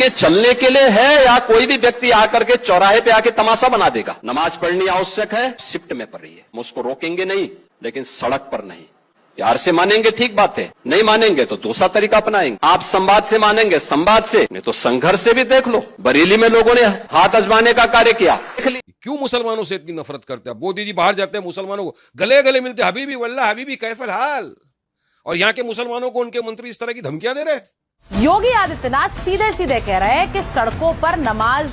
सड़कें चलने के लिए है या कोई भी व्यक्ति आकर के चौराहे पे आके तमाशा बना देगा? नमाज पढ़नी आवश्यक है, शिफ्ट में पढ़ रही है, हम उसको रोकेंगे नहीं, लेकिन सड़क पर नहीं। प्यार से मानेंगे ठीक बात है, नहीं मानेंगे तो दूसरा तरीका अपनाएंगे। आप संवाद से मानेंगे, संवाद से, नहीं तो संघर्ष से भी देख लो। बरेली में लोगों ने हाथ आजमाने का कार्य किया, देख ली। क्यों मुसलमानों से इतनी नफरत करते हैं? मोदी जी बाहर जाते हैं, मुसलमानों को गले गले मिलते, हबीबी वल्लाह हबीबी कैफल हाल, और यहाँ के मुसलमानों को उनके मंत्री इस तरह की धमकियां दे रहे हैं। योगी आदित्यनाथ सीधे सीधे कह रहे हैं कि सड़कों पर नमाज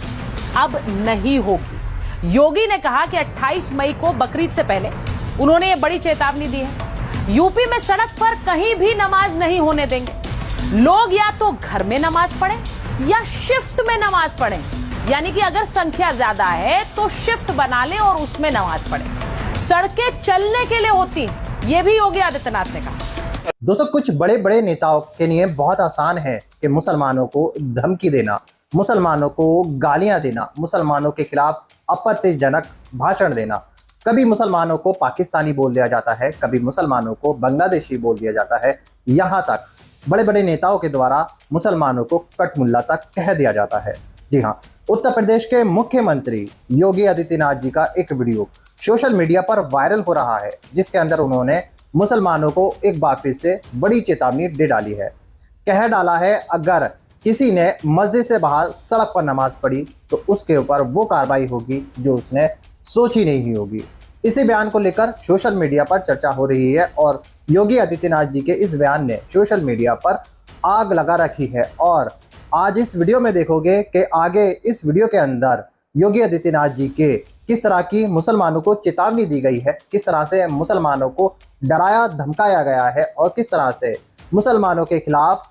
अब नहीं होगी। योगी ने कहा कि 28 मई को बकरीद से पहले उन्होंने ये बड़ी चेतावनी दी है। यूपी में सड़क पर कहीं भी नमाज नहीं होने देंगे। लोग या तो घर में नमाज पढ़ें या शिफ्ट में नमाज पढ़ें, यानी कि अगर संख्या ज्यादा है तो शिफ्ट बना लें और उसमें नमाज पढ़ें। सड़कें चलने के लिए होती, ये भी योगी आदित्यनाथ ने कहा। दोस्तों, कुछ बड़े बड़े नेताओं के लिए बहुत आसान है कि मुसलमानों को धमकी देना, मुसलमानों को गालियां देना, मुसलमानों के खिलाफ आपत्तिजनक भाषण देना। कभी मुसलमानों को पाकिस्तानी बोल दिया जाता है, कभी मुसलमानों को बांग्लादेशी बोल दिया जाता है, यहाँ तक बड़े बड़े नेताओं के द्वारा मुसलमानों को कटमुल्ला तक कह दिया जाता है। जी हाँ, उत्तर प्रदेश के मुख्यमंत्री योगी आदित्यनाथ जी का एक वीडियो सोशल मीडिया पर वायरल हो रहा है, जिसके अंदर उन्होंने मुसलमानों को एक बार फिर से बड़ी चेतावनी दे डाली है। कह डाला है, अगर किसी ने मस्जिद से बाहर सड़क पर नमाज पढ़ी तो उसके ऊपर वो कार्रवाई होगी जो उसने सोची नहीं होगी। इसी बयान को लेकर सोशल मीडिया पर चर्चा हो रही है और योगी आदित्यनाथ जी के इस बयान ने सोशल मीडिया पर आग लगा रखी है। और आज इस वीडियो में देखोगे कि आगे इस वीडियो के अंदर योगी आदित्यनाथ जी के किस तरह की मुसलमानों को चेतावनी दी गई है, किस तरह से मुसलमानों को डराया धमकाया गया है और किस तरह से मुसलमानों के खिलाफ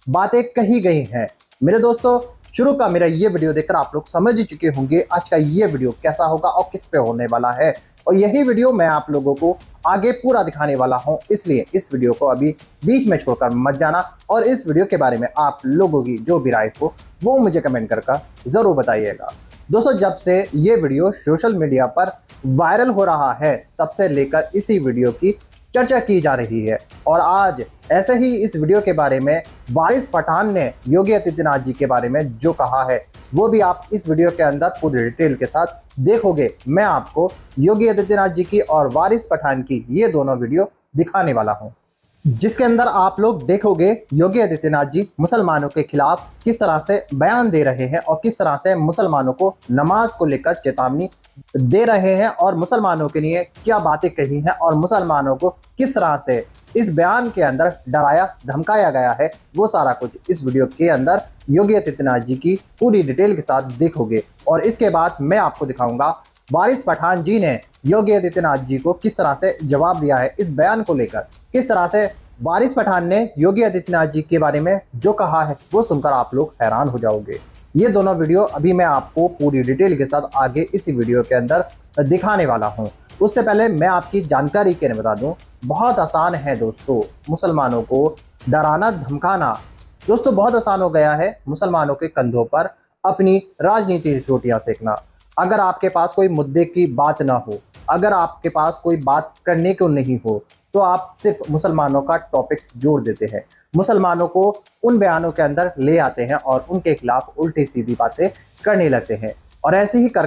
बातें कही गई हैं। मेरे दोस्तों, शुरू का मेरा ये वीडियो देखकर आप लोग समझ चुके होंगे आज का ये वीडियो कैसा होगा और किस पे होने वाला है, और यही वीडियो मैं आप लोगों को आगे पूरा दिखाने वाला हूं। इसलिए इस वीडियो को अभी बीच में छोड़कर मत जाना और इस वीडियो के बारे में आप लोगों की जो भी राय हो वो मुझे कमेंट करके जरूर बताइएगा। दोस्तों, जब से ये वीडियो सोशल मीडिया पर वायरल हो रहा है तब से लेकर इसी वीडियो की चर्चा की जा रही है, और आज ऐसे ही इस वीडियो के बारे में वारिस पठान ने योगी आदित्यनाथ जी के बारे में जो कहा है वो भी आप इस वीडियो के अंदर पूरी डिटेल के साथ देखोगे। मैं आपको योगी आदित्यनाथ जी की और वारिस पठान की ये दोनों वीडियो दिखाने वाला हूं, जिसके अंदर आप लोग देखोगे योगी आदित्यनाथ जी मुसलमानों के खिलाफ किस तरह से बयान दे रहे हैं और किस तरह से मुसलमानों को नमाज को लेकर चेतावनी दे रहे हैं और मुसलमानों के लिए क्या बातें कही हैं और मुसलमानों को किस तरह से इस बयान के अंदर डराया धमकाया गया है। वो सारा कुछ इस वीडियो के अंदर योगी आदित्यनाथ जी की पूरी डिटेल के साथ देखोगे। और इसके बाद मैं आपको दिखाऊंगा वारिस पठान जी ने योगी आदित्यनाथ जी को किस तरह से जवाब दिया है इस बयान को लेकर। किस तरह से वारिस पठान ने योगी आदित्यनाथ जी के बारे में जो कहा है वो सुनकर आप लोग हैरान हो जाओगे। ये दोनों वीडियो अभी मैं आपको पूरी डिटेल के साथ आगे इसी वीडियो के अंदर दिखाने वाला हूं। उससे पहले मैं आपकी जानकारी के लिए बता दूं, बहुत आसान है दोस्तों मुसलमानों को डराना धमकाना। दोस्तों, बहुत आसान हो गया है मुसलमानों के कंधों पर अपनी राजनीति रोटियां सेकना। अगर आपके पास कोई मुद्दे की बात ना हो, अगर आपके पास कोई बात करने को नहीं हो, तो आप सिर्फ मुसलमानों का टॉपिक जोड़ देते हैं, मुसलमानों को उन बयानों के अंदर ले आते हैं और उनके खिलाफ उल्टी सीधी बातें करने लगते हैं, और ऐसे ही कर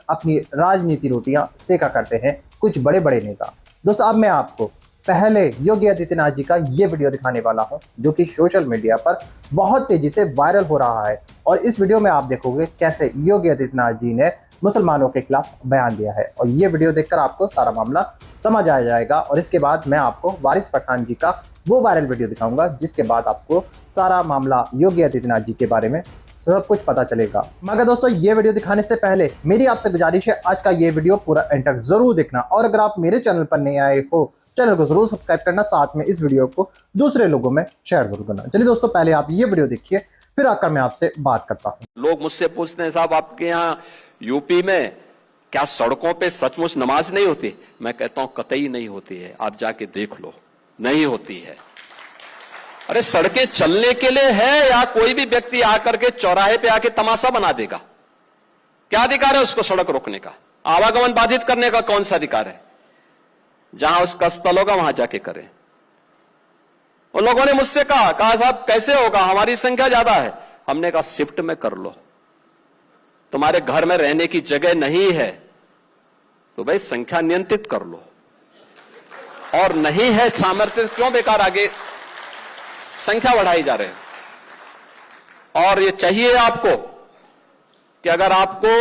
अपनी राजनीति रोटियां सेका करते हैं कुछ बड़े बड़े नेता। दोस्तों, अब मैं आपको पहले योगी आदित्यनाथ जी का ये वीडियो दिखाने वाला हूं जो कि सोशल मीडिया पर बहुत तेजी से वायरल हो रहा है, और इस वीडियो में आप देखोगे कैसे योगी आदित्यनाथ जी ने मुसलमानों के खिलाफ बयान दिया है, और ये वीडियो देखकर आपको सारा मामला समझ आ जाएगा। और इसके बाद मैं आपको वारिस पठान जी का वो वायरल वीडियो दिखाऊंगा जिसके बाद आपको सारा मामला योगी आदित्यनाथ जी के बारे में सब कुछ पता चलेगा। मगर दोस्तों, ये वीडियो दिखाने से पहले मेरी आपसे गुजारिश है आज का ये वीडियो पूरा एंड तक जरूर देखना, और अगर आप मेरे चैनल पर नए आए हो चैनल को जरूर सब्सक्राइब करना, साथ में इस वीडियो को दूसरे लोगों में शेयर जरूर करना। चलिए दोस्तों, पहले आप ये वीडियो देखिए, फिर आकर मैं आपसे बात करता हूँ। लोग मुझसे पूछते हैं, साहब आपके यहाँ यूपी में क्या सड़कों पे सचमुच नमाज नहीं होती? मैं कहता हूं कतई नहीं होती है, आप जाके देख लो, नहीं होती है। अरे सड़कें चलने के लिए है या कोई भी व्यक्ति आकर के चौराहे पे आके तमाशा बना देगा? क्या अधिकार है उसको सड़क रोकने का? आवागमन बाधित करने का कौन सा अधिकार है? जहां उसका स्थल होगा वहां जाके करें। उन लोगों ने मुझसे कहा साहब कैसे होगा, हमारी संख्या ज्यादा है। हमने कहा शिफ्ट में कर लो, तुम्हारे घर में रहने की जगह नहीं है तो भाई संख्या नियंत्रित कर लो, और नहीं है सामर्थ्य क्यों बेकार आगे संख्या बढ़ाई जा रहे हैं। और ये चाहिए आपको कि अगर आपको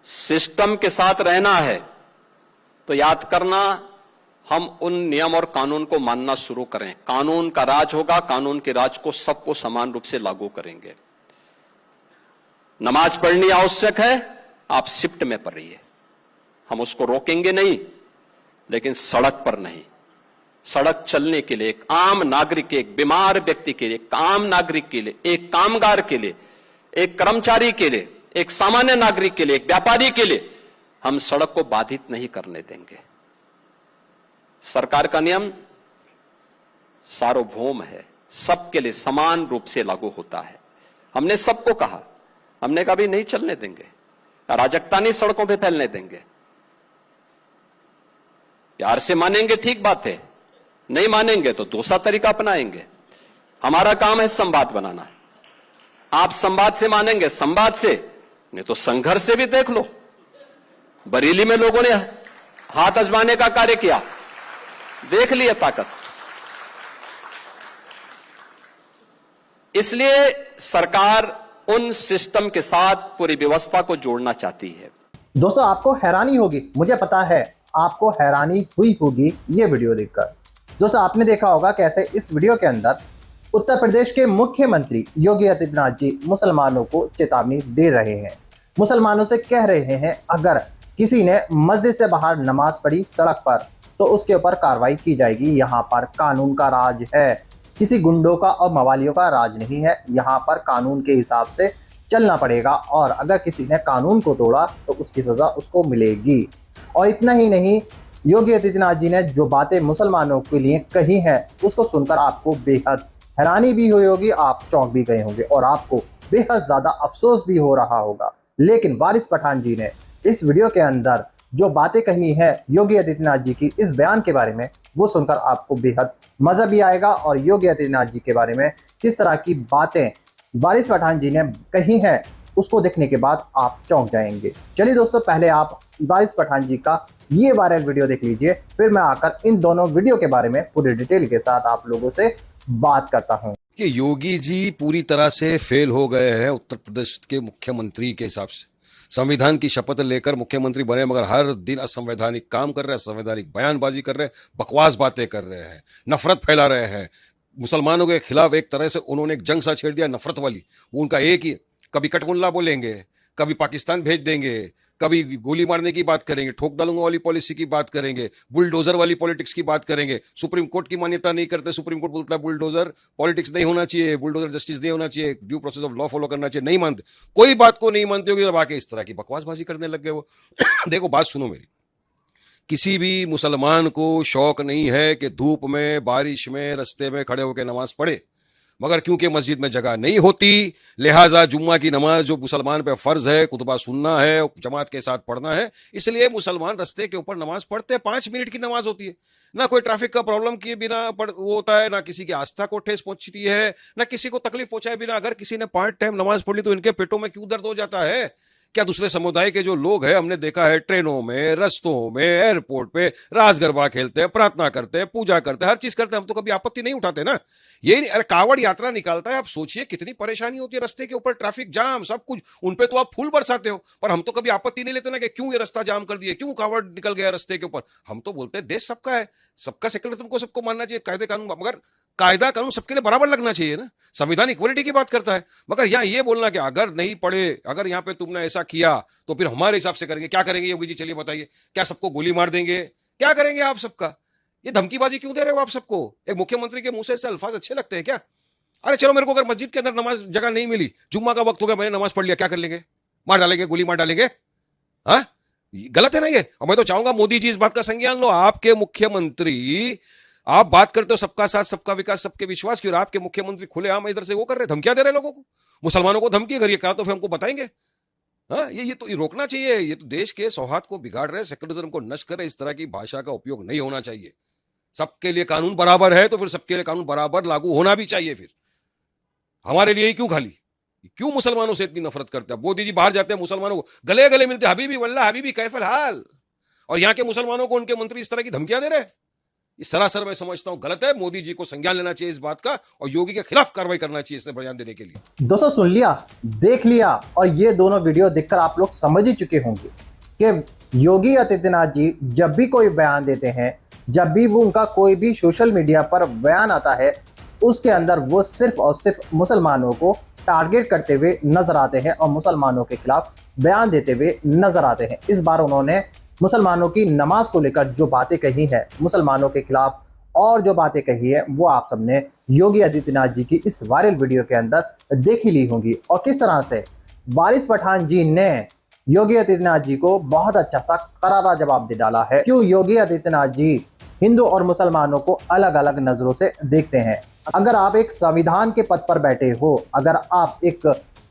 सिस्टम के साथ रहना है तो याद करना, हम उन नियम और कानून को मानना शुरू करें। कानून का राज होगा, कानून के राज को सबको समान रूप से लागू करेंगे। नमाज पढ़नी आवश्यक है, आप शिफ्ट में पढ़िए, हम उसको रोकेंगे नहीं, लेकिन सड़क पर नहीं। सड़क चलने के लिए एक आम नागरिक के, एक बीमार व्यक्ति के लिए, एक आम नागरिक के लिए, एक कामगार के लिए, एक कर्मचारी के लिए, एक सामान्य नागरिक के लिए, एक व्यापारी के लिए हम सड़क को बाधित नहीं करने देंगे। सरकार का नियम सार्वभौम है, सबके लिए समान रूप से लागू होता है। हमने सबको कहा, हमने कभी नहीं चलने देंगे, अराजकता नहीं सड़कों पे फैलने देंगे। प्यार से मानेंगे ठीक बात है, नहीं मानेंगे तो दूसरा तरीका अपनाएंगे। हमारा काम है संवाद बनाना। आप संवाद से मानेंगे, संवाद से, नहीं तो संघर्ष से भी देख लो। बरेली में लोगों ने हाथ आजमाने का कार्य किया, देख लिया ताकत। इसलिए सरकार उन सिस्टम के साथ पूरी व्यवस्था को जोड़ना चाहती है। दोस्तों, आपको हैरानी होगी, मुझे पता है आपको हैरानी हुई होगी ये वीडियो देखकर। दोस्तों, आपने देखा होगा कैसे इस वीडियो के अंदर उत्तर प्रदेश के मुख्यमंत्री योगी आदित्यनाथ जी मुसलमानों को चेतावनी दे रहे हैं। मुसलमानों से कह रहे हैं, अगर किसी ने मस्जिद से बाहर नमाज पढ़ी सड़क पर तो उसके ऊपर कार्रवाई की जाएगी। यहाँ पर कानून का राज है, किसी गुंडों का और मवालियों का राज नहीं है। यहाँ पर कानून के हिसाब से चलना पड़ेगा, और अगर किसी ने कानून को तोड़ा तो उसकी सजा उसको मिलेगी। और इतना ही नहीं, योगी आदित्यनाथ जी ने जो बातें मुसलमानों के लिए कही हैं उसको सुनकर आपको बेहद हैरानी भी हुई होगी, आप चौंक भी गए होंगे और आपको बेहद ज़्यादा अफसोस भी हो रहा होगा। लेकिन वारिस पठान जी ने इस वीडियो के अंदर जो बातें कही हैं योगी आदित्यनाथ जी की इस बयान के बारे में, वो सुनकर आपको बेहद मज़ा भी आएगा, और योगी आदित्यनाथ जी के बारे में किस तरह की बातें वारिस पठान जी ने कही हैं उसको देखने के बाद आप चौंक जाएंगे। चलिए दोस्तों, पहले आप वारिस पठान जी का ये वायरल वीडियो देख लीजिए, फिर मैं आकर इन दोनों वीडियो के बारे में पूरी डिटेल के साथ आप लोगों से बात करता हूं। कि योगी जी पूरी तरह से फेल हो गए हैं उत्तर प्रदेश के मुख्यमंत्री के हिसाब से। संविधान की शपथ लेकर मुख्यमंत्री बने, मगर हर दिन असंवैधानिक काम कर रहे हैं, असंवैधानिक बयानबाजी कर रहे हैं, बकवास बातें कर रहे हैं, नफरत फैला रहे हैं। मुसलमानों के खिलाफ एक तरह से उन्होंने एक जंग सा छेड़ दिया, नफरत वाली। वो उनका एक ही, कभी कटमुल्ला बोलेंगे, कभी पाकिस्तान भेज देंगे, कभी गोली मारने की बात करेंगे, ठोक डालूंगा वाली पॉलिसी की बात करेंगे, बुलडोजर वाली पॉलिटिक्स की बात करेंगे। सुप्रीम कोर्ट की मान्यता नहीं करते, सुप्रीम कोर्ट बोलता है बुलडोजर पॉलिटिक्स नहीं होना चाहिए, बुलडोजर जस्टिस नहीं होना चाहिए, due process of law follow करना चाहिए, नहीं मानते, कोई बात को नहीं मानते होगी, जब आके इस तरह की बकवासबाजी करने लग गए वो। देखो, बात सुनो मेरी, किसी भी मुसलमान को शौक नहीं है कि धूप में, बारिश में, रस्ते में खड़े होकर नमाज पढ़े, मगर क्योंकि मस्जिद में जगह नहीं होती, लिहाजा जुम्मा की नमाज जो मुसलमान पे फर्ज है, खुतबा सुनना है, जमात के साथ पढ़ना है, इसलिए मुसलमान रस्ते के ऊपर नमाज पढ़ते हैं। 5 मिनट की नमाज होती है, ना कोई ट्रैफिक का प्रॉब्लम किए बिना वो होता है, ना किसी की आस्था को ठेस पहुंचती है, ना किसी को तकलीफ पहुंचाए बिना। अगर किसी ने 5 टाइम नमाज पढ़ ली तो इनके पेटों में क्यों दर्द हो जाता है? क्या दूसरे समुदाय के जो लोग हैं, हमने देखा है ट्रेनों में, रस्तों में, एयरपोर्ट पे रास गरबा खेलते हैं, प्रार्थना करते हैं, पूजा करते हैं, हर चीज करते हैं, हम तो कभी आपत्ति नहीं उठाते ना। ये नहीं, अरे कावड़ यात्रा निकालता है, आप सोचिए कितनी परेशानी होती है, रस्ते के ऊपर ट्रैफिक जाम, सब कुछ, उनपे तो आप फूल बरसाते हो, पर हम तो कभी आपत्ति नहीं लेते ना कि क्यों ये रास्ता जाम कर दिए, क्यों कावड़ निकल गया रस्ते के ऊपर। हम तो बोलते हैं देश सबका है, सबका सेक्युलरिज्म को सबको मानना चाहिए, कायदे कानून, मगर कायदा कानून सबके लिए बराबर लगना चाहिए ना। संविधान इक्वलिटी की बात करता है, मगर यहाँ ये बोलना कि अगर नहीं पढ़े, अगर यहाँ पे तुमने ऐसा किया तो फिर हमारे हिसाब से करेंगे। क्या करेंगे योगी जी, चलिए बताइए, क्या सबको गोली मार देंगे? क्या करेंगे आप सबका? ये धमकीबाजी क्यों दे रहे हो आप सबको? एक मुख्यमंत्री के मुंह से ऐसे अल्फाज अच्छे लगते हैं क्या? अरे चलो, मेरे को अगर मस्जिद के अंदर नमाज जगह नहीं मिली, जुम्मा का वक्त हो गया, मैंने नमाज पढ़ लिया, क्या कर लेंगे? मार डालेंगे, गोली मार डालेंगे? हाँ, गलत है ना ये। और मैं तो चाहूंगा मोदी जी इस बात का संज्ञान लो। आपके मुख्यमंत्री, आप बात करते हो सबका साथ, सबका विकास, सबके विश्वास की, और आपके मुख्यमंत्री खुलेआम इधर से वो कर रहे, धमकियां दे रहे लोगों को, मुसलमानों को धमकी। अगर ये कहा तो फिर हमको बताएंगे। हाँ, ये तो रोकना चाहिए। ये तो देश के सौहार्द को बिगाड़ रहे, सेक्युलरिज्म को नष्ट कर रहे। इस तरह की भाषा का उपयोग नहीं होना चाहिए। सबके लिए कानून बराबर है तो फिर सबके लिए कानून बराबर लागू होना भी चाहिए। फिर हमारे लिए ही क्यों खाली? क्यों मुसलमानों से इतनी नफरत करते हैं? मोदी जी बाहर जाते हैं, मुसलमानों को गले गले मिलते, हबीबी वल्लाह हबीबी कैफल हाल, और यहाँ के मुसलमानों को उनके मंत्री इस तरह की धमकियां दे रहे हैं। इस सरासर मैं समझता हूं गलत है। मोदी जी को संज्ञान लेना चाहिए इस बात का, और योगी के खिलाफ कार्रवाई करना चाहिए इसने बयान देने के लिए। दोस्तों सुन लिया, देख लिया, और ये दोनों वीडियो देखकर आप लोग समझ ही चुके होंगे कि योगी आदित्यनाथ जी जब भी कोई बयान देते हैं, जब भी वो उनका कोई भी सोशल मीडिया पर बयान आता है, उसके अंदर वो सिर्फ और सिर्फ मुसलमानों को टारगेट करते हुए नजर आते हैं और मुसलमानों के खिलाफ बयान देते हुए नजर आते हैं। इस बार उन्होंने मुसलमानों की नमाज को लेकर जो बातें कही है, मुसलमानों के खिलाफ और जो बातें कही है, वो आप सबने योगी आदित्यनाथ जी की इस वायरल वीडियो के अंदर देख ही ली होंगी। और किस तरह से वारिस पठान जी ने योगी आदित्यनाथ जी को बहुत अच्छा सा करारा जवाब दे डाला है। क्यों योगी आदित्यनाथ जी हिंदू और मुसलमानों को अलग अलग नजरों से देखते हैं। अगर आप एक संविधान के पद पर बैठे हो, अगर आप एक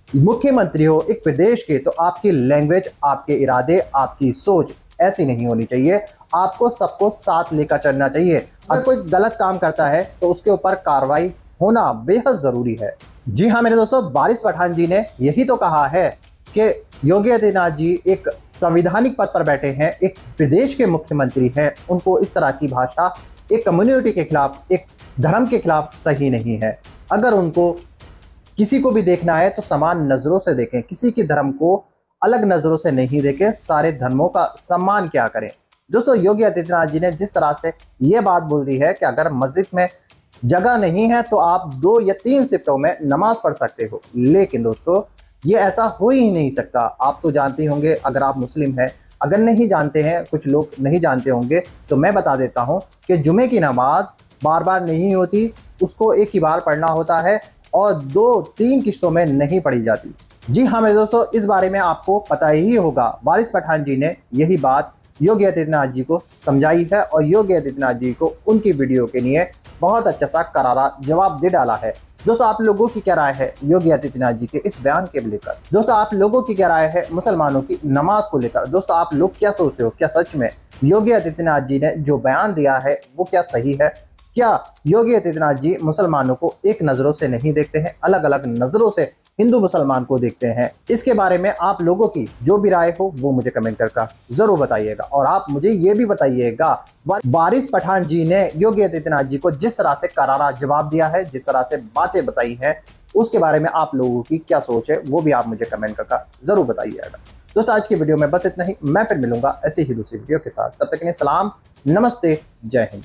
मुख्यमंत्री हो एक प्रदेश के, तो आपकी लैंग्वेज, आपके इरादे, आपकी सोच ऐसी नहीं होनी चाहिए। आपको सबको साथ लेकर चलना चाहिए। अगर कोई गलत काम करता है तो उसके ऊपर कार्रवाई होना बेहद जरूरी है। जी हाँ मेरे दोस्तों, वारिस पठान जी ने यही तो कहा है कि योगी आदित्यनाथ जी एक संवैधानिक पद पर बैठे हैं, एक प्रदेश के मुख्यमंत्री हैं, उनको इस तरह की भाषा एक कम्युनिटी के खिलाफ, एक धर्म के खिलाफ सही नहीं है। अगर उनको किसी को भी देखना है तो समान नजरों से देखें, किसी के धर्म को अलग नजरों से नहीं देखें, सारे धर्मों का सम्मान क्या करें। दोस्तों योगी आदित्यनाथ जी ने जिस तरह से ये बात बोल दी है कि अगर मस्जिद में जगह नहीं है तो आप 2 या 3 शिफ्टों में नमाज पढ़ सकते हो, लेकिन दोस्तों ये ऐसा हो ही नहीं सकता। आप तो जानते होंगे, अगर आप मुस्लिम हैं, अगर नहीं जानते हैं, कुछ लोग नहीं जानते होंगे, तो मैं बता देता हूं कि जुमे की नमाज बार बार नहीं होती, उसको एक ही बार पढ़ना होता है और 2-3 किश्तों में नहीं पढ़ी जाती। जी हाँ मेरे दोस्तों, इस बारे में आपको पता ही होगा। वारिस पठान जी ने यही बात योगी आदित्यनाथ जी को समझाई है और योगी आदित्यनाथ जी को उनकी वीडियो के लिए बहुत अच्छा सा करारा जवाब दे डाला है। दोस्तों आप लोगों की क्या राय है योगी आदित्यनाथ जी के इस बयान के लेकर? दोस्तों आप लोगों की क्या राय है मुसलमानों की नमाज को लेकर? दोस्तों आप लोग क्या सोचते हो? क्या सच में योगी आदित्यनाथ जी ने जो बयान दिया है वो क्या सही है? क्या योगी आदित्यनाथ जी मुसलमानों को एक नजरों से नहीं देखते हैं, अलग अलग नजरों से हिंदू मुसलमान को देखते हैं? इसके बारे में आप लोगों की जो भी राय हो वो मुझे कमेंट करके जरूर बताइएगा। और आप मुझे ये भी बताइएगा, वारिस पठान जी ने योगी आदित्यनाथ जी को जिस तरह से करारा जवाब दिया है, जिस तरह से बातें बताई हैं, उसके बारे में आप लोगों की क्या सोच है वो भी आप मुझे कमेंट करके जरूर बताइएगा। दोस्तों आज की वीडियो में बस इतना ही। मैं फिर मिलूंगा ऐसे ही दूसरी वीडियो के साथ। तब तक के लिए सलाम, नमस्ते, जय हिंद।